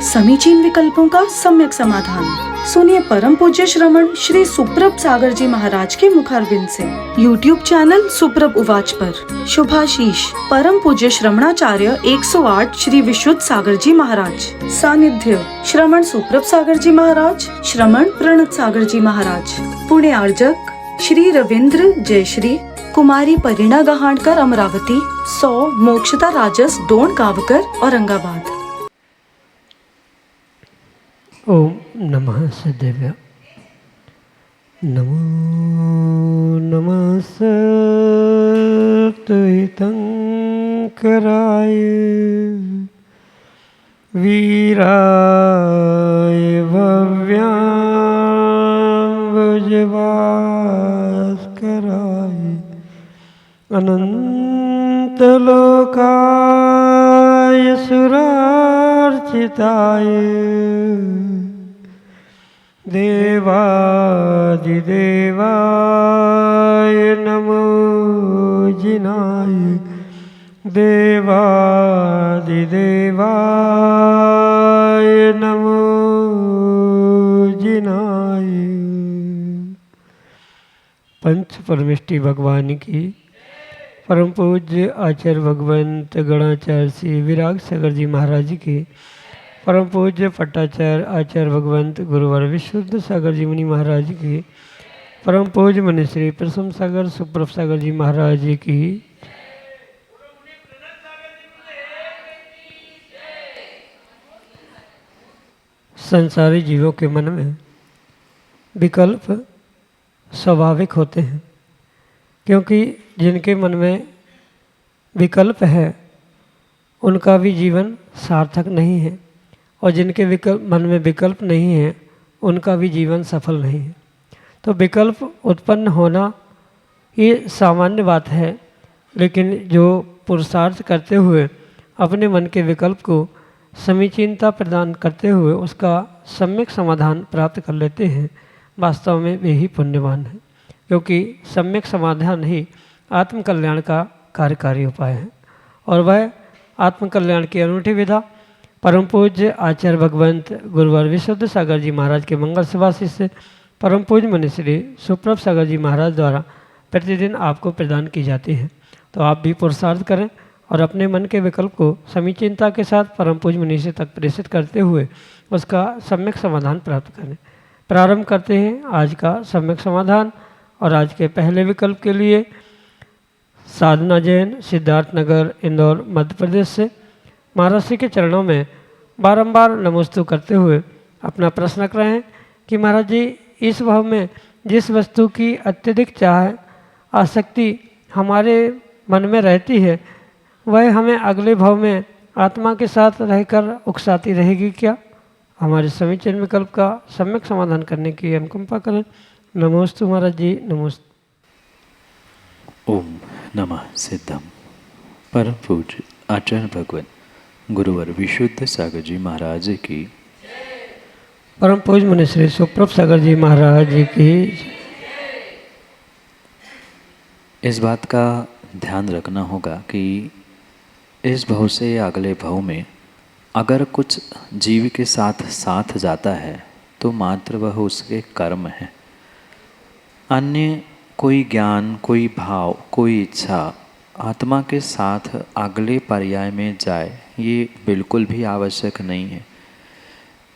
समीचीन विकल्पों का सम्यक समाधान। सुनिए परम पूज्य श्रमण श्री सुप्रभ सागर जी महाराज के मुखारबिंद से YouTube चैनल सुप्रभ उवाच पर शुभाशीष परम पूज्य श्रमणाचार्य 108 श्री विशुद्ध सागर जी महाराज। सानिध्य श्रमण सुप्रभ सागर जी महाराज, श्रमण प्रणत सागर जी महाराज। पुणे आर्जक श्री रविंद्र जयश्री, कुमारी परिणा गहाणकर अमरावती, 100 मोक्षता राजस डोन गावकर औरंगाबाद। ओम नमः सदेव्य। नमो नमः सत्तंकराय वीराय भव्याम्बुजभास्कराय अनंतलोकाय सुरार्चिताय देवादिदेवाय नमो जिनाय देवादिदेवाय नमो जिनाय। पंच परमेष्टि भगवान की परम पूज्य आचार्य भगवंत गणाचार्य श्री विराग सागर जी महाराज की परम पूज्य पट्टाचार्य आचार्य भगवंत गुरुवर विशुद्ध सागर जी मुनि महाराज की परम पूज्य मुनि श्री प्रसम सागर सुप्रभ सागर जी महाराज की संसारी जीवों के मन में विकल्प स्वाभाविक होते हैं, क्योंकि जिनके मन में विकल्प है उनका भी जीवन सार्थक नहीं है, और जिनके मन में विकल्प नहीं है उनका भी जीवन सफल नहीं है। तो विकल्प उत्पन्न होना ये सामान्य बात है, लेकिन जो पुरुषार्थ करते हुए अपने मन के विकल्प को समीचीनता प्रदान करते हुए उसका सम्यक समाधान प्राप्त कर लेते हैं, वास्तव में वे ही पुण्यवान हैं, क्योंकि सम्यक समाधान ही आत्मकल्याण का कार्यकारी उपाय है। और वह आत्मकल्याण की अनूठी विधा परम पूज्य आचार्य भगवंत गुरुवर विशुद्ध सागर जी महाराज के मंगल सेवासी से परम पूज्य मुनि श्री सुप्रभ सागर जी महाराज द्वारा प्रतिदिन आपको प्रदान की जाती है। तो आप भी पुरुषार्थ करें और अपने मन के विकल्प को समीचीनता के साथ परम पूज्य मुनि से तक प्रेषित करते हुए उसका सम्यक समाधान प्राप्त करें। प्रारंभ करते हैं आज का सम्यक समाधान। और आज के पहले विकल्प के लिए साधना जैन, सिद्धार्थ नगर, इंदौर, मध्य प्रदेश से महाराज श्री के चरणों में बारंबार नमोस्तु करते हुए अपना प्रश्न रख रहे हैं कि महाराज जी, इस भाव में जिस वस्तु की अत्यधिक चाह, आसक्ति हमारे मन में रहती है, वह हमें अगले भाव में आत्मा के साथ रहकर उकसाती रहेगी क्या? हमारे समीचीन विकल्प का सम्यक समाधान करने की अनुकंपा करें। नमोस्तु महाराज जी, नमोस्तु। ओम नमः सिद्धम। परम पूज्य आचार्य भगवंत गुरुवर विशुद्ध सागर जी महाराज की, परम पूज्य मुनि श्री सुप्रभ सागर जी महाराज की। इस बात का ध्यान रखना होगा कि इस भव से अगले भव में अगर कुछ जीव के साथ साथ जाता है तो मात्र वह उसके कर्म है। अन्य कोई ज्ञान, कोई भाव, कोई इच्छा आत्मा के साथ अगले पर्याय में जाए, ये बिल्कुल भी आवश्यक नहीं है।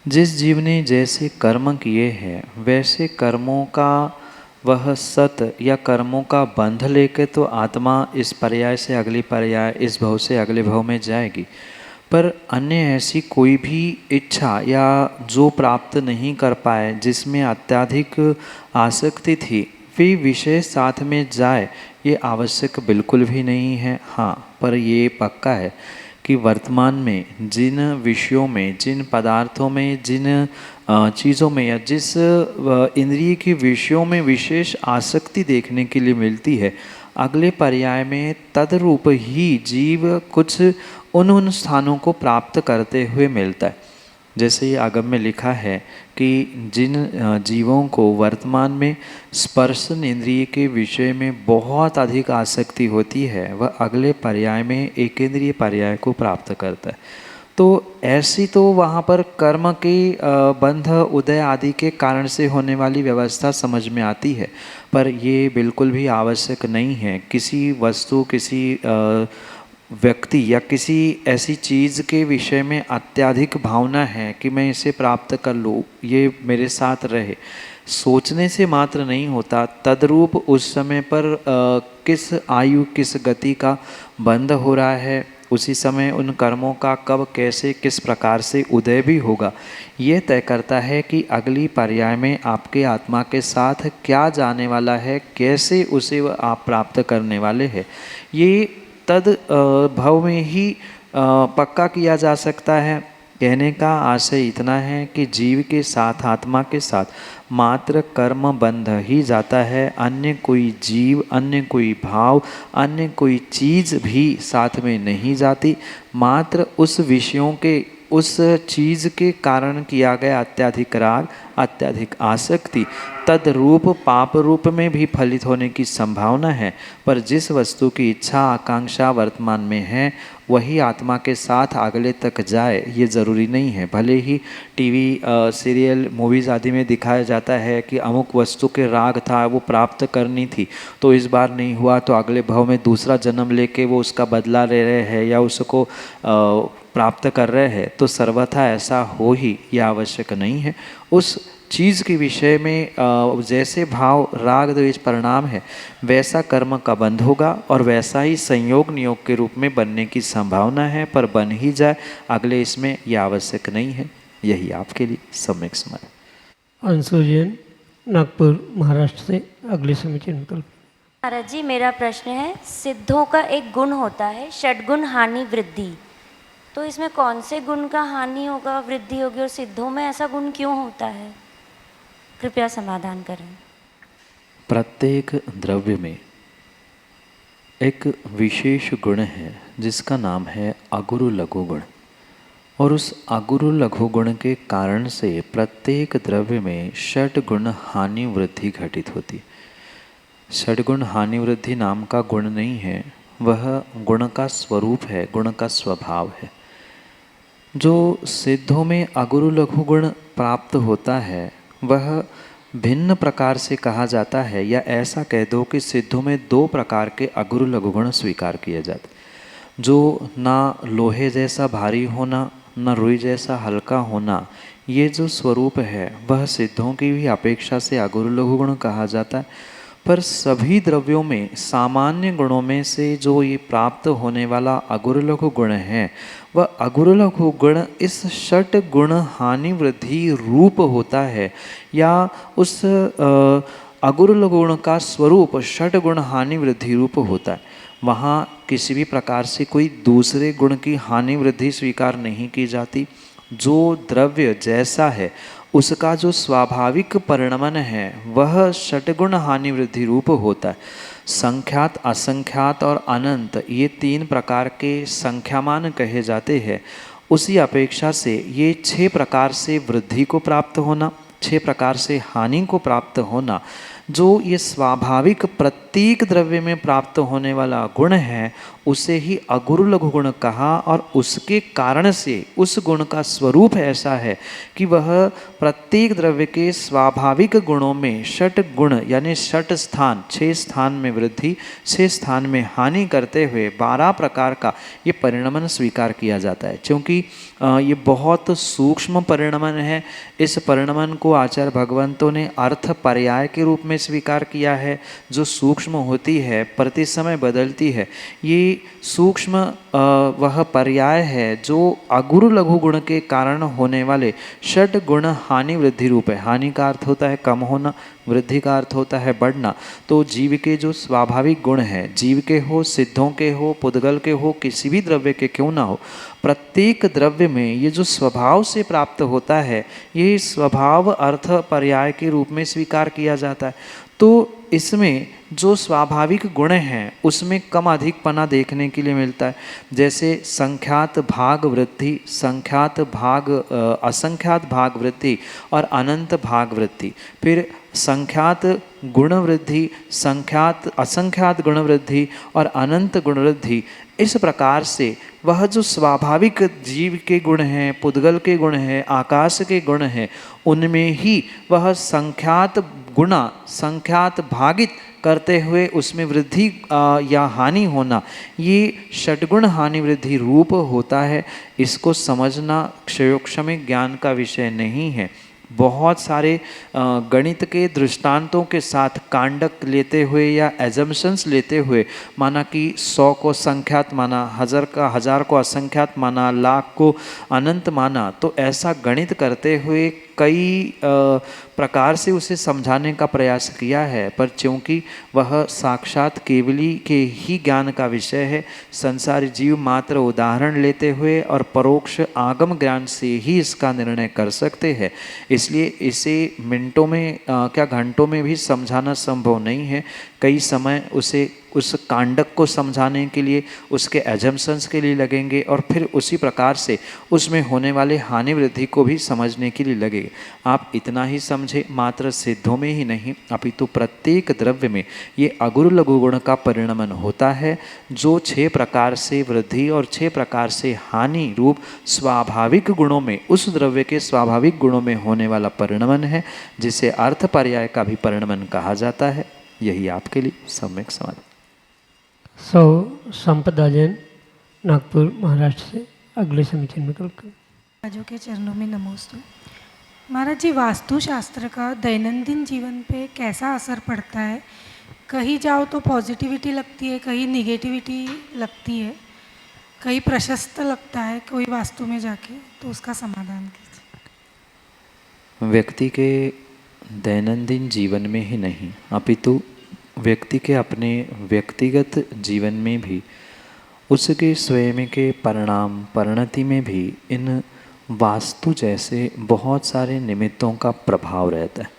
जिस जीव ने जैसे कर्म किए हैं वैसे कर्मों का वह सत या कर्मों का बंध लेकर तो आत्मा इस पर्याय से अगली पर्याय, इस भव से अगले भव में जाएगी। पर अन्य ऐसी कोई भी इच्छा या जो प्राप्त नहीं कर पाए, जिसमें अत्यधिक आसक्ति थी, वे विषय साथ में जाए, ये आवश्यक बिल्कुल भी नहीं है। हाँ, पर ये पक्का है कि वर्तमान में जिन विषयों में, जिन पदार्थों में, जिन चीज़ों में या जिस इंद्रिय के विषयों में विशेष आसक्ति देखने के लिए मिलती है, अगले पर्याय में तदरूप ही जीव कुछ उन स्थानों को प्राप्त करते हुए मिलता है। जैसे ही आगम में लिखा है कि जिन जीवों को वर्तमान में स्पर्शन इंद्रिय के विषय में बहुत अधिक आसक्ति होती है, वह अगले पर्याय में एकेंद्रिय पर्याय को प्राप्त करता है। तो ऐसी तो वहाँ पर कर्म के बंध उदय आदि के कारण से होने वाली व्यवस्था समझ में आती है, पर ये बिल्कुल भी आवश्यक नहीं है। किसी वस्तु, किसी व्यक्ति या किसी ऐसी चीज़ के विषय में अत्यधिक भावना है कि मैं इसे प्राप्त कर लूँ, ये मेरे साथ रहे, सोचने से मात्र नहीं होता। तद्रूप उस समय पर किस आयु, किस गति का बंध हो रहा है, उसी समय उन कर्मों का कब, कैसे, किस प्रकार से उदय भी होगा, ये तय करता है कि अगली पर्याय में आपके आत्मा के साथ क्या जाने वाला है, कैसे उसे आप प्राप्त करने वाले हैं। ये तद भाव में ही पक्का किया जा सकता है। कहने का आशय इतना है कि जीव के साथ, आत्मा के साथ मात्र कर्म बंध ही जाता है, अन्य कोई जीव, अन्य कोई भाव, अन्य कोई चीज़ भी साथ में नहीं जाती। मात्र उस विषयों के, उस चीज़ के कारण किया गया अत्यधिक राग, अत्यधिक आसक्ति तद रूप पाप रूप में भी फलित होने की संभावना है। पर जिस वस्तु की इच्छा, आकांक्षा वर्तमान में है, वही आत्मा के साथ अगले तक जाए, ये ज़रूरी नहीं है। भले ही टीवी सीरियल, मूवीज़ आदि में दिखाया जाता है कि अमुक वस्तु के राग था, वो प्राप्त करनी थी, तो इस बार नहीं हुआ तो अगले भाव में दूसरा जन्म लेके वो उसका बदला ले रहे हैं या उसको प्राप्त कर रहे हैं, तो सर्वथा ऐसा हो ही यह आवश्यक नहीं है। उस चीज़ के विषय में जैसे भाव, राग, द्वेष परिणाम है, वैसा कर्म का बंध होगा और वैसा ही संयोग नियोग के रूप में बनने की संभावना है। पर बन ही जाए अगले, इसमें यह आवश्यक नहीं है। यही आपके लिए सम्यक स्मरण। अंशु जैन, नागपुर, महाराष्ट्र से अगले समीचीन विकल्प। महाराज जी, मेरा प्रश्न है, सिद्धों का एक गुण होता है षडगुण हानि वृद्धि, तो इसमें कौन से गुण का हानि होगा, वृद्धि होगी, और सिद्धों में ऐसा गुण क्यों होता है? कृपया समाधान करें। प्रत्येक द्रव्य में एक विशेष गुण है जिसका नाम है अगुरु लघु गुण, और उस अगुरु लघु गुण के कारण से प्रत्येक द्रव्य में षड गुण हानि वृद्धि घटित होती। षडगुण हानि वृद्धि नाम का गुण नहीं है, वह गुण का स्वरूप है, गुण का स्वभाव है। जो सिद्धों में अगुरु लघु गुण प्राप्त होता है वह भिन्न प्रकार से कहा जाता है, या ऐसा कह दो कि सिद्धों में दो प्रकार के अगुरु लघु गुण स्वीकार किए जाते, जो ना लोहे जैसा भारी होना, न रुई जैसा हल्का होना। ये जो स्वरूप है वह सिद्धों की भी अपेक्षा से अगुरु लघु गुण कहा जाता है। पर सभी द्रव्यों में सामान्य गुणों में से जो ये प्राप्त होने वाला अगुरु लघु गुण है, वह अगुरु लघु गुण इस षट गुण हानि वृद्धि रूप होता है, या उस अगुरु लघु गुण का स्वरूप षट गुण हानि वृद्धि रूप होता है। वहाँ किसी भी प्रकार से कोई दूसरे गुण की हानि वृद्धि स्वीकार नहीं की जाती। जो द्रव्य जैसा है उसका जो स्वाभाविक परिणमन है वह षटगुण हानि वृद्धि रूप होता है। संख्यात, असंख्यात और अनंत, ये तीन प्रकार के संख्यामान कहे जाते हैं। उसी अपेक्षा से ये 6 प्रकार से वृद्धि को प्राप्त होना, 6 प्रकार से हानि को प्राप्त होना, जो ये स्वाभाविक प्रत्येक द्रव्य में प्राप्त होने वाला गुण है, उसे ही अगुरु लघु गुण कहा। और उसके कारण से उस गुण का स्वरूप ऐसा है कि वह प्रत्येक द्रव्य के स्वाभाविक गुणों में षट गुण यानी षट स्थान, 6 स्थान में वृद्धि, 6 स्थान में हानि करते हुए 12 प्रकार का ये परिणमन स्वीकार किया जाता है। क्योंकि ये बहुत सूक्ष्म परिणमन है। इस परिणमन को आचार्य भगवंतों ने अर्थ पर्याय के रूप में स्वीकार किया है। जो सूक्ष्म होती है, प्रति समय बदलती है, ये सूक्ष्म वह पर्याय है जो अगुरु लघु गुण के कारण होने वाले षट गुण हानि वृद्धि रूप है। हानि का अर्थ होता है कम होना, वृद्धि का अर्थ होता है बढ़ना। तो जीव के जो स्वाभाविक गुण है, जीव के हो, सिद्धों के हो, पुद्गल के हो, किसी भी द्रव्य के क्यों ना हो, प्रत्येक द्रव्य में ये जो स्वभाव से प्राप्त होता है, ये स्वभाव अर्थ पर्याय के रूप में स्वीकार किया जाता है। तो इसमें जो स्वाभाविक गुण हैं उसमें कम अधिकपना देखने के लिए मिलता है। जैसे संख्यात भाग वृद्धि, संख्यात भाग असंख्यात भाग वृद्धि और अनंत भाग वृद्धि, फिर संख्यात गुण वृद्धि, संख्यात असंख्यात गुण वृद्धि और अनंत गुण वृद्धि। इस प्रकार से वह जो स्वाभाविक जीव के गुण हैं, पुद्गल के गुण हैं, आकाश के गुण हैं, उनमें ही वह संख्यात गुणा संख्यात भागित करते हुए उसमें वृद्धि या हानि होना, ये षटगुण हानि वृद्धि रूप होता है। इसको समझना क्षयोक्षमिक ज्ञान का विषय नहीं है। बहुत सारे गणित के दृष्टांतों के साथ कांडक लेते हुए या एजम्पशंस लेते हुए, माना कि 100 को संख्यात माना, 1000 को असंख्यात माना, लाख को अनंत माना, तो ऐसा गणित करते हुए कई प्रकार से उसे समझाने का प्रयास किया है। पर चूँकि वह साक्षात केवली के ही ज्ञान का विषय है, संसारी जीव मात्र उदाहरण लेते हुए और परोक्ष आगम ज्ञान से ही इसका निर्णय कर सकते हैं। इसलिए इसे मिनटों में क्या घंटों में भी समझाना संभव नहीं है। कई समय उसे उस कांडक को समझाने के लिए, उसके एजम्पशंस के लिए लगेंगे और फिर उसी प्रकार से उसमें होने वाले हानि वृद्धि को भी समझने के लिए लगेंगे। आप इतना ही समझे, मात्र सिद्धों में ही नहीं अपितु प्रत्येक द्रव्य में ये अगुरु लघु गुण का परिणमन होता है, जो 6 प्रकार से वृद्धि और 6 प्रकार से हानि रूप स्वाभाविक गुणों में, उस द्रव्य के स्वाभाविक गुणों में होने वाला परिणमन है, जिसे अर्थ पर्याय का भी परिणमन कहा जाता है। यही आपके लिए सम्यक समाधि। संपदा जैन, नागपुर महाराष्ट्र से अगले समीचीन में कल राजों के चरणों में नमोस्तु। महाराज जी, वास्तुशास्त्र का दैनंदिन जीवन पे कैसा असर पड़ता है? कहीं जाओ तो पॉजिटिविटी लगती है, कहीं निगेटिविटी लगती है, कहीं प्रशस्त लगता है कोई वास्तु में जाके, तो उसका समाधान कीजिए। व्यक्ति के दैनंदिन जीवन में ही नहीं अपितु व्यक्ति के अपने व्यक्तिगत जीवन में भी, उसके स्वयं के परिणाम परिणति में भी इन वास्तु जैसे बहुत सारे निमित्तों का प्रभाव रहता है।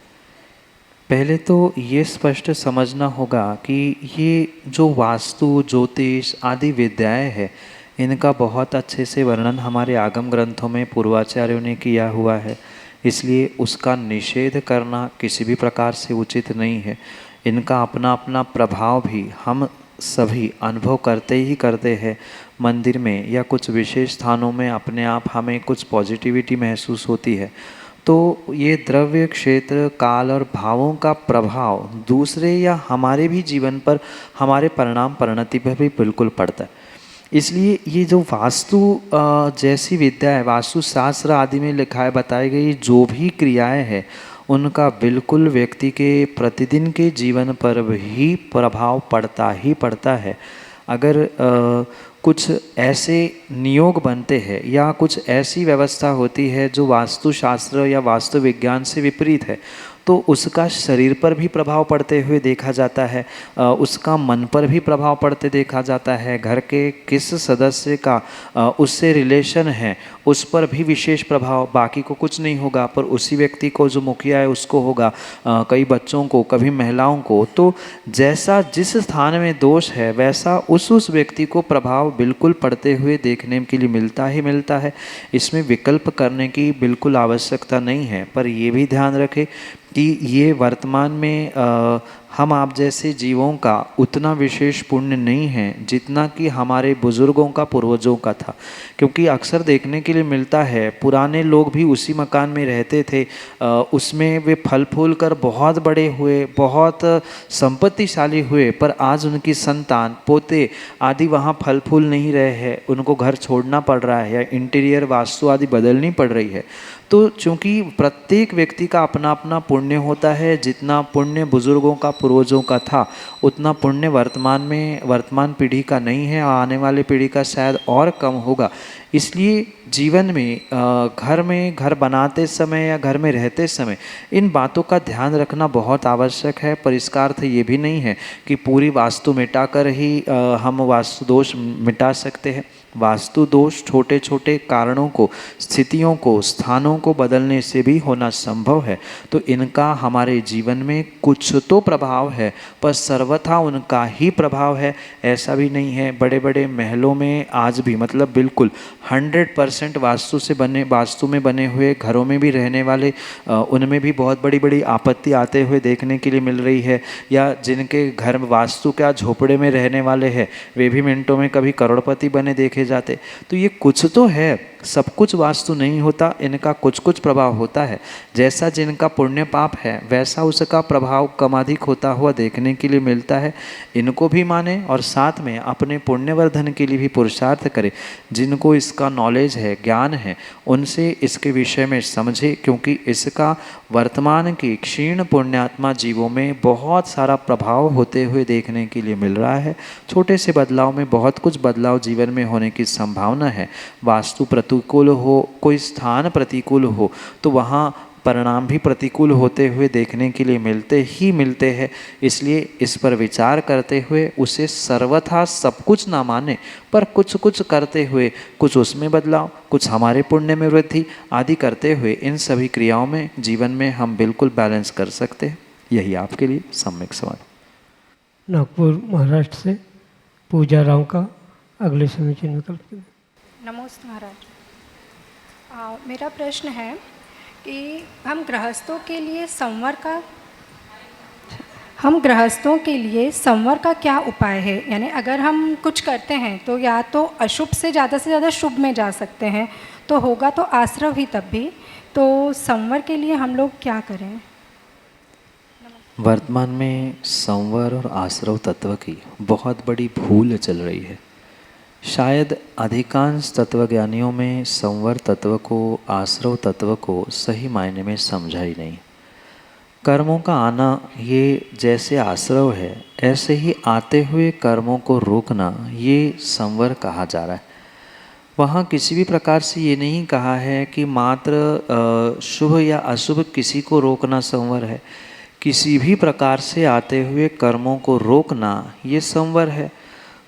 पहले तो ये स्पष्ट समझना होगा कि ये जो वास्तु ज्योतिष आदि विद्याएं हैं, इनका बहुत अच्छे से वर्णन हमारे आगम ग्रंथों में पूर्वाचार्यों ने किया हुआ है। इसलिए उसका निषेध करना किसी भी प्रकार से उचित नहीं है। इनका अपना अपना प्रभाव भी हम सभी अनुभव करते ही करते हैं। मंदिर में या कुछ विशेष स्थानों में अपने आप हमें कुछ पॉजिटिविटी महसूस होती है, तो ये द्रव्य क्षेत्र काल और भावों का प्रभाव दूसरे या हमारे भी जीवन पर, हमारे परिणाम परिणति पर भी बिल्कुल पड़ता है। इसलिए ये जो वास्तु जैसी विद्या है, वास्तुशास्त्र आदि में लिखा है, बताई गई जो भी क्रियाएं हैं, उनका बिल्कुल व्यक्ति के प्रतिदिन के जीवन पर ही प्रभाव पड़ता ही पड़ता है। अगर कुछ ऐसे नियोग बनते हैं या कुछ ऐसी व्यवस्था होती है जो वास्तुशास्त्र या वास्तु विज्ञान से विपरीत है, तो उसका शरीर पर भी प्रभाव पड़ते हुए देखा जाता है, उसका मन पर भी प्रभाव पड़ते देखा जाता है। घर के किस सदस्य का उससे रिलेशन है, उस पर भी विशेष प्रभाव, बाकी को कुछ नहीं होगा पर उसी व्यक्ति को जो मुखिया है उसको होगा, कई बच्चों को, कभी महिलाओं को। तो जैसा जिस स्थान में दोष है, वैसा उस व्यक्ति को प्रभाव बिल्कुल पड़ते हुए देखने के लिए मिलता ही मिलता है। इसमें विकल्प करने की बिल्कुल आवश्यकता नहीं है। पर ये भी ध्यान रखें कि ये वर्तमान में हम आप जैसे जीवों का उतना विशेष पुण्य नहीं है जितना कि हमारे बुजुर्गों का, पूर्वजों का था। क्योंकि अक्सर देखने के लिए मिलता है, पुराने लोग भी उसी मकान में रहते थे, उसमें वे फल फूल कर बहुत बड़े हुए, बहुत संपत्तिशाली हुए, पर आज उनकी संतान, पोते आदि वहाँ फल फूल नहीं रहे हैं, उनको घर छोड़ना पड़ रहा है या इंटीरियर वास्तु आदि बदलनी पड़ रही है। तो चूँकि प्रत्येक व्यक्ति का अपना अपना पुण्य होता है, जितना पुण्य बुजुर्गों का, पूर्वजों का था, उतना पुण्य वर्तमान पीढ़ी का नहीं है, आने वाली पीढ़ी का शायद और कम होगा। इसलिए जीवन में घर बनाते समय या घर में रहते समय इन बातों का ध्यान रखना बहुत आवश्यक है। पर इसका अर्थ ये भी नहीं है कि पूरी वास्तु मिटाकर ही हम वास्तु दोष मिटा सकते हैं। वास्तु दोष छोटे छोटे कारणों को, स्थितियों को, स्थानों को बदलने से भी होना संभव है। तो इनका हमारे जीवन में कुछ तो प्रभाव है, पर सर्वथा उनका ही प्रभाव है ऐसा भी नहीं है। बड़े बड़े महलों में आज भी मतलब बिल्कुल 100% वास्तु में बने हुए घरों में भी रहने वाले उनमें भी बहुत बड़ी बड़ी आपत्ति आते हुए देखने के लिए मिल रही है। या जिनके घर वास्तु क्या झोपड़े में रहने वाले हैं वे भी मिनटों में कभी करोड़पति बने देखे जाते। तो ये कुछ तो है, सब कुछ वास्तु नहीं होता, इनका कुछ कुछ प्रभाव होता है। जैसा जिनका पुण्य पाप है वैसा उसका प्रभाव कम अधिक होता हुआ देखने के लिए मिलता है। इनको भी माने और साथ में अपने पुण्यवर्धन के लिए भी पुरुषार्थ करे। जिनको इसका नॉलेज है, ज्ञान है, उनसे इसके विषय में समझे, क्योंकि इसका वर्तमान की क्षीण पुण्यात्मा जीवों में बहुत सारा प्रभाव होते हुए देखने के लिए मिल रहा है। छोटे से बदलाव में बहुत कुछ बदलाव जीवन में होने की संभावना है। वास्तु प्रतिकूल हो, कोई स्थान प्रतिकूल हो, तो वहाँ परिणाम भी प्रतिकूल होते हुए देखने के लिए मिलते हैं। इसलिए इस पर विचार करते हुए उसे सर्वथा सब कुछ ना माने, पर कुछ कुछ करते हुए, कुछ उसमें बदलाव, कुछ हमारे पुण्य में वृद्धि आदि करते हुए इन सभी क्रियाओं में जीवन में हम बिल्कुल बैलेंस कर सकते हैं। यही आपके लिए सम्यक समाधान। नागपुर महाराष्ट्र से पूजा राव का अगले समीचीन विकल्प। नमस्ते महाराज। मेरा प्रश्न है कि हम गृहस्थों के लिए संवर का क्या उपाय है? यानी अगर हम कुछ करते हैं तो या तो अशुभ से ज़्यादा शुभ में जा सकते हैं, तो होगा तो आश्रव ही तब भी। तो संवर के लिए हम लोग क्या करें? वर्तमान में संवर और आश्रव तत्व की बहुत बड़ी भूल चल रही है। शायद अधिकांश तत्वज्ञानियों में संवर तत्व को, आश्रव तत्व को सही मायने में समझा ही नहीं। कर्मों का आना ये जैसे आश्रव है, ऐसे ही आते हुए कर्मों को रोकना ये संवर कहा जा रहा है। वहाँ किसी भी प्रकार से ये नहीं कहा है कि मात्र शुभ या अशुभ किसी को रोकना संवर है। किसी भी प्रकार से आते हुए कर्मों को रोकना ये संवर है।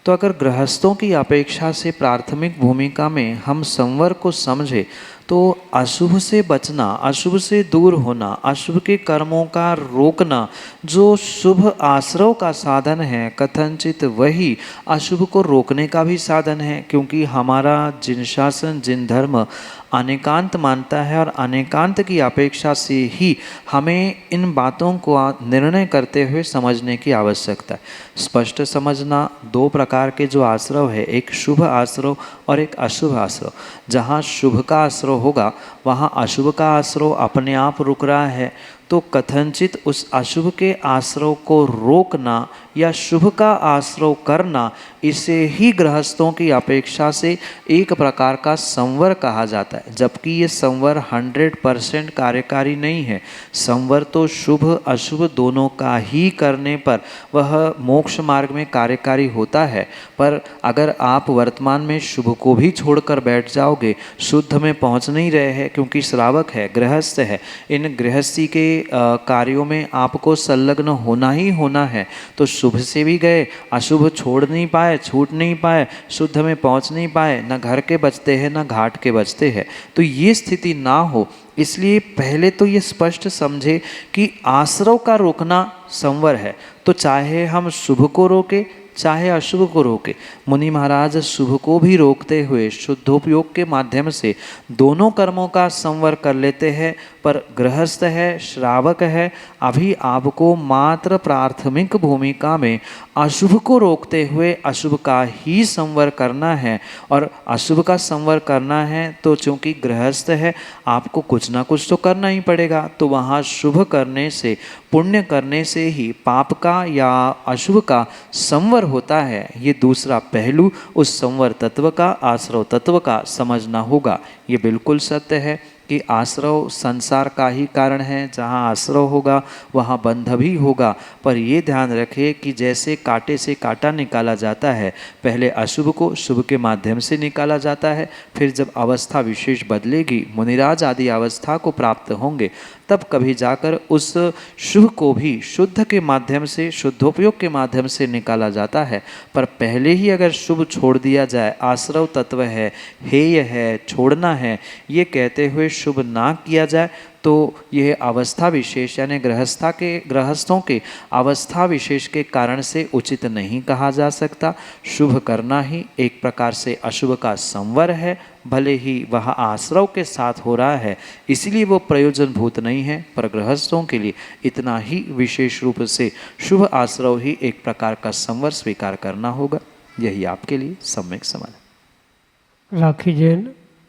तो अगर गृहस्थों की अपेक्षा से प्राथमिक भूमिका में हम संवर को समझे तो अशुभ से बचना, अशुभ से दूर होना, अशुभ के कर्मों का रोकना जो शुभ आश्रव का साधन है, कथनचित वही अशुभ को रोकने का भी साधन है। क्योंकि हमारा जिन शासन, जिन धर्म अनेकांत मानता है और अनेकांत की अपेक्षा से ही हमें इन बातों को निर्णय करते हुए समझने की आवश्यकता है। स्पष्ट समझना, दो प्रकार के जो आश्रव है, एक शुभ आश्रव और एक अशुभ आश्रव। जहाँ शुभ का आश्रव होगा वहाँ अशुभ का आश्रव अपने आप रुक रहा है, तो कथनचित उस अशुभ के आश्रव को रोकना या शुभ का आश्रव करना, इसे ही गृहस्थों की अपेक्षा से एक प्रकार का संवर कहा जाता है। जबकि ये संवर 100% कार्यकारी नहीं है। संवर तो शुभ अशुभ दोनों का ही करने पर वह मोक्ष मार्ग में कार्यकारी होता है। पर अगर आप वर्तमान में शुभ को भी छोड़कर बैठ जाओगे, शुद्ध में पहुंच नहीं रहे हैं, क्योंकि श्रावक है, गृहस्थ है, इन गृहस्थी के कार्यों में आपको संलग्न होना ही होना है। तो शुभ से भी गए, अशुभ छोड़ नहीं पाए, छूट नहीं पाए, शुद्ध में पहुंच नहीं पाए, न घर के बचते हैं न घाट के बचते हैं। तो ये स्थिति ना हो, इसलिए पहले तो ये स्पष्ट समझे कि आश्रव का रोकना संवर है। तो चाहे हम शुभ को रोके चाहे अशुभ को रोके, मुनि महाराज शुभ को भी रोकते हुए शुद्धोपयोग के माध्यम से दोनों कर्मों का संवर कर लेते हैं। पर गृहस्थ है, श्रावक है, अभी आपको मात्र प्राथमिक भूमिका में अशुभ को रोकते हुए अशुभ का ही संवर करना है। और अशुभ का संवर करना है तो चूंकि गृहस्थ है, आपको कुछ ना कुछ तो करना ही पड़ेगा। तो वहाँ शुभ करने से, पुण्य करने से ही पाप का या अशुभ का संवर होता है। ये दूसरा पहलू उस संवर तत्व का, आश्रव तत्व का समझना होगा। ये बिल्कुल सत्य है कि आश्रव संसार का ही कारण है, जहाँ आश्रव होगा वहाँ बंध भी होगा। पर ये ध्यान रखें कि जैसे कांटे से कांटा निकाला जाता है, पहले अशुभ को शुभ के माध्यम से निकाला जाता है, फिर जब अवस्था विशेष बदलेगी, मुनिराज आदि अवस्था को प्राप्त होंगे, तब कभी जाकर उस शुभ को भी शुद्ध के माध्यम से, शुद्धोपयोग के माध्यम से निकाला जाता है। पर पहले ही अगर शुभ छोड़ दिया जाए, आश्रव तत्व है, हेय है, छोड़ना है, ये कहते हुए शुभ ना किया जाए, तो यह अवस्था विशेष यानी गृहस्थों के अवस्था विशेष के कारण से उचित नहीं कहा जा सकता। शुभ करना ही एक प्रकार से अशुभ का संवर है, भले ही वह आश्रव के साथ हो रहा है, इसलिए वो प्रयोजनभूत नहीं है, पर गृहस्थों के लिए इतना ही विशेष रूप से शुभ आश्रव ही एक प्रकार का संवर स्वीकार करना होगा। यही आपके लिए सम्यक समाधान। राखी जैन,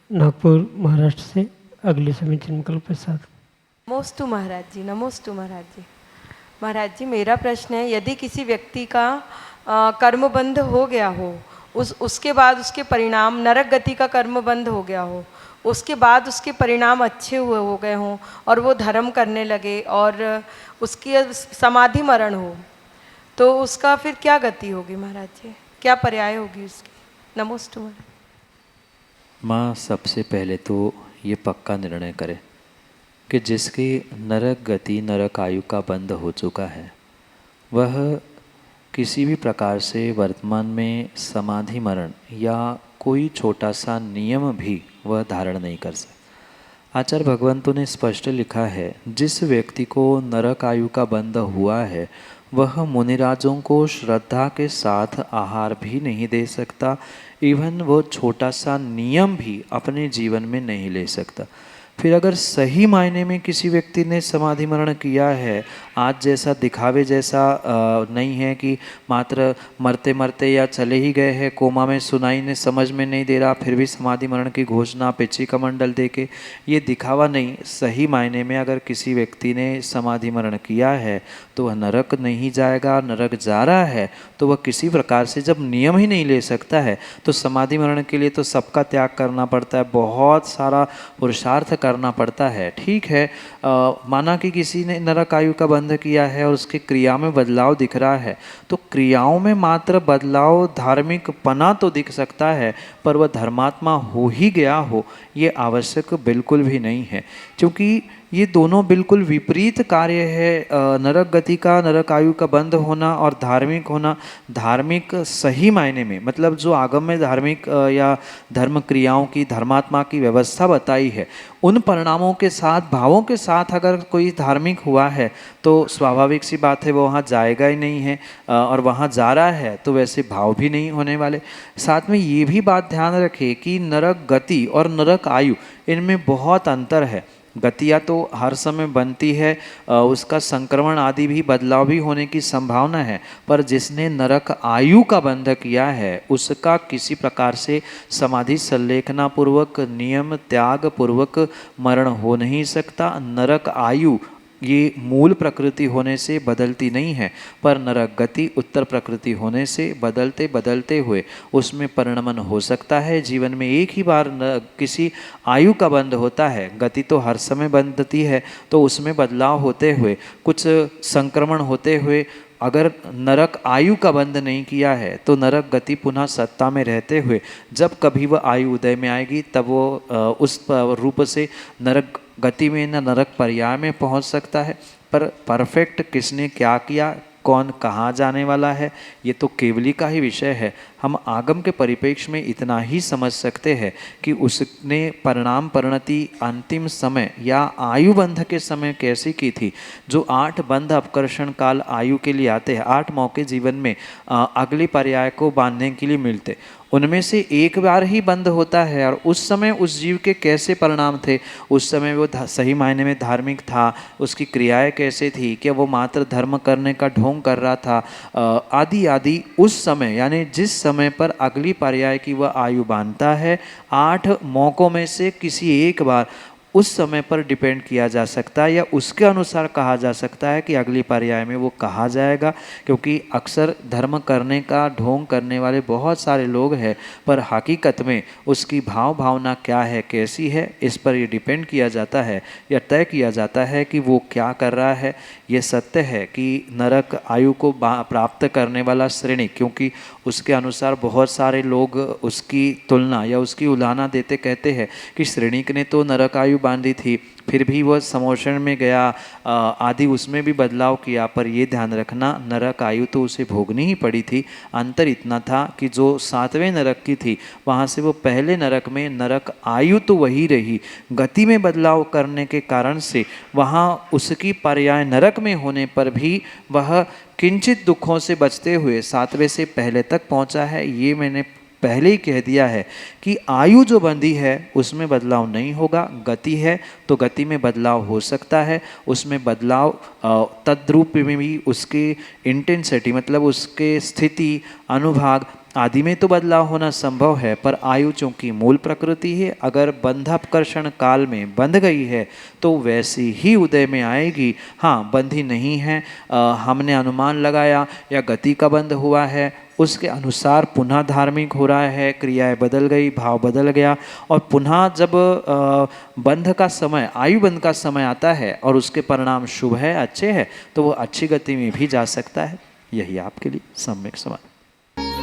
नागपुर, महाराष्ट्र से अगले समीचीन विकल्प के साथ। नमोस्तु महाराज जी, नमोस्तु महाराज जी। महाराज जी, मेरा प्रश्न है, यदि किसी व्यक्ति का कर्मबंध हो गया हो, उसके बाद उसके परिणाम, नरक गति का कर्मबंध हो गया हो, उसके बाद उसके परिणाम अच्छे हो गए हों और वो धर्म करने लगे और उसकी समाधि मरण हो, तो उसका फिर क्या गति होगी महाराज जी, क्या पर्याय होगी उसकी? नमोस्तु महाराज। माँ सबसे पहले तो ये पक्का निर्णय करें कि जिसकी नरक गति, नरक आयु का बंध हो चुका है, वह किसी भी प्रकार से वर्तमान में समाधि मरण या कोई छोटा सा नियम भी वह धारण नहीं कर सकता। आचार्य भगवंतों ने स्पष्ट लिखा है, जिस व्यक्ति को नरक आयु का बंध हुआ है, वह मुनिराजों को श्रद्धा के साथ आहार भी नहीं दे सकता, इवन वो छोटा सा नियम भी अपने जीवन में नहीं ले सकता। फिर अगर सही मायने में किसी व्यक्ति ने समाधि मरण किया है, आज जैसा दिखावे जैसा नहीं है कि मात्र मरते मरते या चले ही गए हैं कोमा में, सुनाई ने समझ में नहीं दे रहा, फिर भी समाधि मरण की घोषणा पिछी कमंडल दे के, ये दिखावा नहीं। सही मायने में अगर किसी व्यक्ति ने समाधि मरण किया है तो वह नरक नहीं जाएगा, नरक जा रहा है तो वह किसी प्रकार से जब नियम ही नहीं ले सकता है, तो समाधि मरण के लिए तो सबका त्याग करना पड़ता है, बहुत सारा पुरुषार्थ करना पड़ता है। ठीक है, माना कि किसी ने नरक आयु का बंध किया है और उसकी क्रिया में बदलाव दिख रहा है, तो क्रियाओं में मात्र बदलाव धार्मिक पना तो दिख सकता है, पर वह धर्मात्मा हो ही गया हो ये आवश्यक बिल्कुल भी नहीं है, क्योंकि ये दोनों बिल्कुल विपरीत कार्य है। नरक गति का, नरक आयु का बंध होना और धार्मिक होना, धार्मिक सही मायने में मतलब जो आगम में धार्मिक या धर्म क्रियाओं की, धर्मात्मा की व्यवस्था बताई है, उन परिणामों के साथ, भावों के साथ अगर कोई धार्मिक हुआ है तो स्वाभाविक सी बात है वो वहाँ जाएगा ही नहीं है, और वहाँ जा रहा है तो वैसे भाव भी नहीं होने वाले। साथ में ये भी बात ध्यान रखें कि नरक गति और नरक आयु इनमें बहुत अंतर है। गतियाँ तो हर समय बनती है, उसका संक्रमण आदि भी, बदलाव भी होने की संभावना है, पर जिसने नरक आयु का बंध किया है उसका किसी प्रकार से समाधि संलेखना पूर्वक, नियम त्याग पूर्वक मरण हो नहीं सकता। नरक आयु ये मूल प्रकृति होने से बदलती नहीं है, पर नरक गति उत्तर प्रकृति होने से बदलते बदलते हुए उसमें परिणमन हो सकता है। जीवन में एक ही बार किसी आयु का बंध होता है, गति तो हर समय बंधती है, तो उसमें बदलाव होते हुए, कुछ संक्रमण होते हुए अगर नरक आयु का बंध नहीं किया है तो नरक गति पुनः सत्ता में रहते हुए जब कभी वह आयु उदय में आएगी तब वो उस रूप से नरक गति में न नरक पर्याय में पहुंच सकता है। पर परफेक्ट किसने क्या किया, कौन कहाँ जाने वाला है, ये तो केवली का ही विषय है। हम आगम के परिप्रेक्ष्य में इतना ही समझ सकते हैं कि उसने परिणाम परिणति अंतिम समय या आयु बंध के समय कैसी की थी। जो 8 बंध अपकर्षण काल आयु के लिए आते हैं, 8 मौके जीवन में अगली पर्याय को बांधने के लिए मिलते, उनमें से एक बार ही बंद होता है, और उस समय उस जीव के कैसे परिणाम थे, उस समय वो सही मायने में धार्मिक था, उसकी क्रियाएं कैसे थी, क्या वो मात्र धर्म करने का ढोंग कर रहा था, आदि आदि। उस समय यानी जिस समय पर अगली पर्याय की वह आयु बांधता है, 8 मौकों में से किसी एक बार उस समय पर डिपेंड किया जा सकता है या उसके अनुसार कहा जा सकता है कि अगली पर्याय में वो कहा जाएगा, क्योंकि अक्सर धर्म करने का ढोंग करने वाले बहुत सारे लोग हैं, पर हकीकत में उसकी भावना क्या है, कैसी है, इस पर ये डिपेंड किया जाता है या तय किया जाता है कि वो क्या कर रहा है। ये सत्य है कि नरक आयु को प्राप्त करने वाला श्रेणी, क्योंकि उसके अनुसार बहुत सारे लोग उसकी तुलना या उसकी उलाहना देते, कहते हैं कि श्रेणिक ने तो नरक आयु बांधी थी, फिर भी वह समोषण में गया, आदि उसमें भी बदलाव किया, पर ये ध्यान रखना नरक आयु तो उसे भोगनी ही पड़ी थी। अंतर इतना था कि जो 7वें नरक की थी वहाँ से वो पहले नरक में नरक आयु तो वही रही, गति में बदलाव करने के कारण से वहाँ उसकी पर्याय नरक में होने पर भी वह किंचित दुखों से बचते हुए 7वें से पहले तक पहुँचा है। ये मैंने पहले ही कह दिया है कि आयु जो बंधी है उसमें बदलाव नहीं होगा, गति है तो गति में बदलाव हो सकता है, उसमें बदलाव तद्रूप में भी उसके इंटेंसिटी मतलब उसके स्थिति अनुभाग आदि में तो बदलाव होना संभव है, पर आयु चूँकि मूल प्रकृति है, अगर बंधापकर्षण काल में बंध गई है तो वैसी ही उदय में आएगी। हाँ, बंधी नहीं है, हमने अनुमान लगाया या गति का बंध हुआ है, उसके अनुसार पुनः धार्मिक हो रहा है, क्रियाएं बदल गई, भाव बदल गया, और पुनः जब बंध का समय, आयु बंध का समय आता है और उसके परिणाम शुभ है, अच्छे हैं, तो वो अच्छी गति में भी जा सकता है। यही आपके लिए सम्यक समाधान।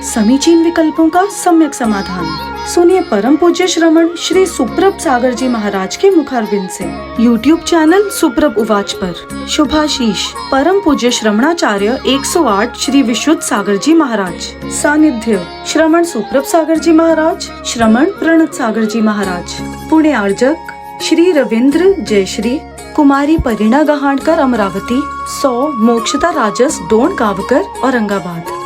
समीचीन विकल्पों का सम्यक समाधान सुनिए परम पूज्य श्रमण श्री सुप्रभ सागर जी महाराज के मुखारविंद से। YouTube चैनल सुप्रभ उवाच पर शुभाशीष परम पूज्य श्रमणाचार्य 108 श्री विशुद्ध सागर जी महाराज। सानिध्य श्रमण सुप्रभ सागर जी महाराज, श्रमण प्रणत सागर जी महाराज। पुणे आर्जक श्री रविंद्र जयश्री, कुमारी परिणा गहाणकर अमरावती, 100 मोक्षता राजस डोन गावकर औरंगाबाद।